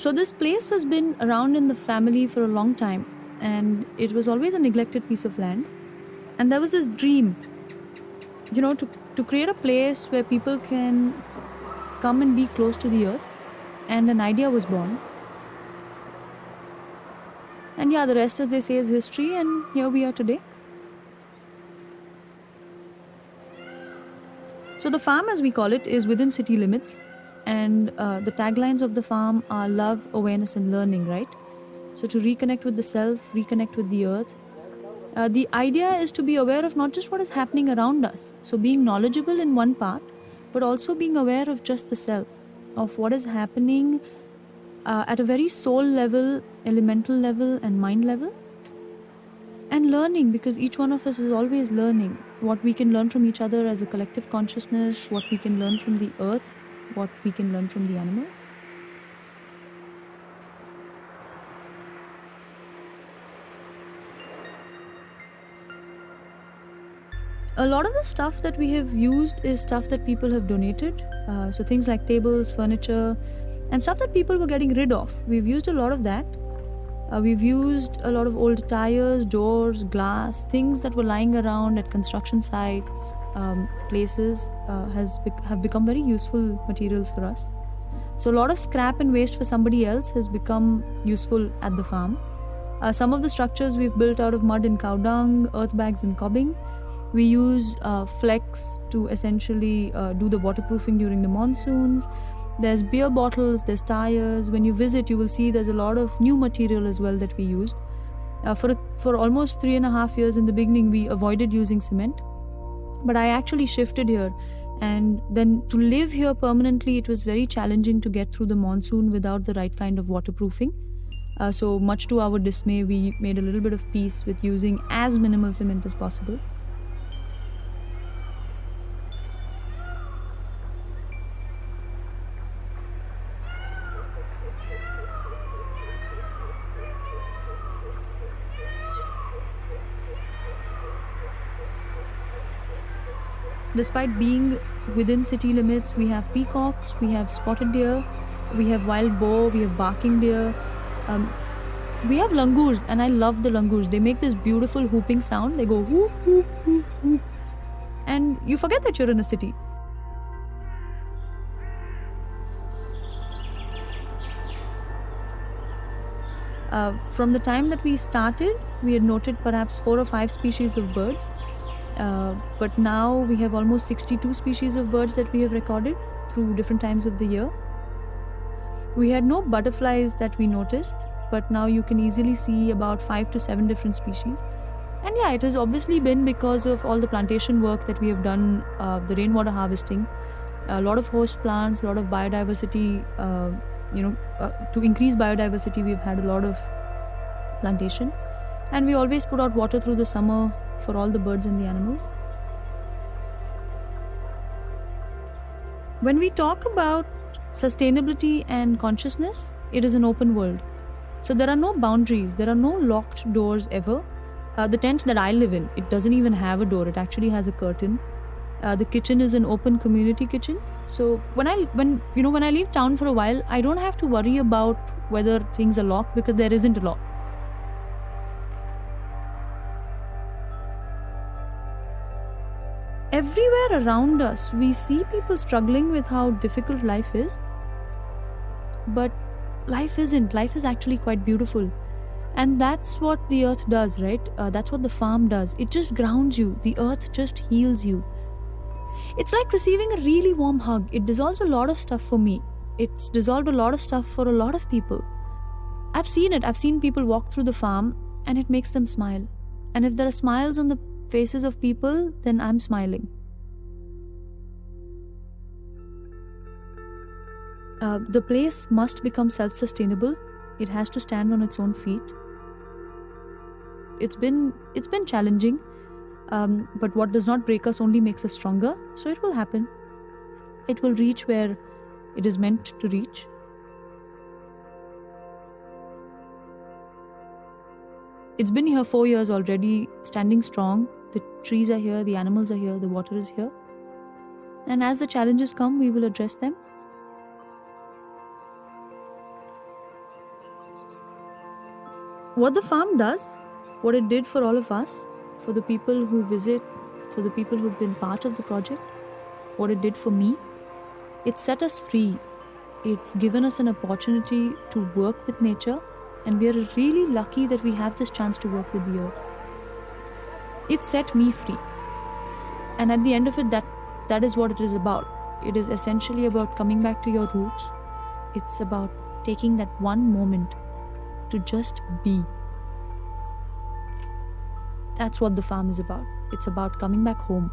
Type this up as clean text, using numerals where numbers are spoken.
So this place has been around in the family for a long time, and it was always a neglected piece of land. And there was this dream, to create a place where people can come and be close to the earth, and an idea was born. And yeah, the rest, as they say, is history, and here we are today. So the farm, as we call it, is within city limits, and the taglines of the farm are love, awareness, and learning, right? So to reconnect with the self, reconnect with the earth. The idea is to be aware of not just what is happening around us, so being knowledgeable in one part, but also being aware of just the self, of what is happening at a very soul level, elemental level, and mind level. And learning, because each one of us is always learning what we can learn from each other as a collective consciousness, what we can learn from the earth, what we can learn from the animals. A lot of the stuff that we have used is stuff that people have donated. So things like tables, furniture, and stuff that people were getting rid of. We've used a lot of that. We've used a lot of old tires, doors, glass, things that were lying around at construction sites, places, have become very useful materials for us. So a lot of scrap and waste for somebody else has become useful at the farm. Some of the structures we've built out of mud and cow dung, earth bags and cobbing. We use flex to essentially do the waterproofing during the monsoons. There's beer bottles, there's tires. When you visit, you will see there's a lot of new material as well that we used. For almost 3.5 years in the beginning, we avoided using cement. But I actually shifted here. And then to live here permanently, it was very challenging to get through the monsoon without the right kind of waterproofing. So much to our dismay, we made a little bit of peace with using as minimal cement as possible. Despite being within city limits, we have peacocks, we have spotted deer, we have wild boar, we have barking deer. We have langurs, and I love the langurs. They make this beautiful whooping sound. They go whoop, whoop, whoop, whoop. And you forget that you're in a city. From the time that we started, we had noted perhaps 4 or 5 species of birds. But now we have almost 62 species of birds that we have recorded through different times of the year. We had no butterflies that we noticed, but now you can easily see about 5 to 7 different species. And yeah, it has obviously been because of all the plantation work that we have done, the rainwater harvesting, a lot of host plants, a lot of biodiversity. To increase biodiversity, we've had a lot of plantation. And we always put out water through the summer for all the birds and the animals. When we talk about sustainability and consciousness, it is an open world. So there are no boundaries, there are no locked doors ever. The tent that I live in, it doesn't even have a door, it actually has a curtain. The kitchen is an open community kitchen. So when I leave town for a while, I don't have to worry about whether things are locked, because there isn't a lock. Everywhere around us, we see people struggling with how difficult life is. But life isn't. Life is actually quite beautiful. And that's what the earth does, right? That's what the farm does. It just grounds you. The earth just heals you. It's like receiving a really warm hug. It dissolves a lot of stuff for me. It's dissolved a lot of stuff for a lot of people. I've seen it. I've seen people walk through the farm and it makes them smile. And if there are smiles on the faces of people, then I'm smiling. The place must become self-sustainable. It has to stand on its own feet. It's been challenging, but what does not break us only makes us stronger. So it will happen. It will reach where it is meant to reach. It's been here 4 years already, standing strong. The trees are here, the animals are here, the water is here. And as the challenges come, we will address them. what the farm does, what it did for all of us, for the people who visit, for the people who've been part of the project, what it did for me, it set us free. It's given us an opportunity to work with nature, and we are really lucky that we have this chance to work with the earth. It set me free. And at the end of it, that is what it is about. It is essentially about coming back to your roots. It's about taking that one moment to just be. That's what the farm is about. It's about coming back home.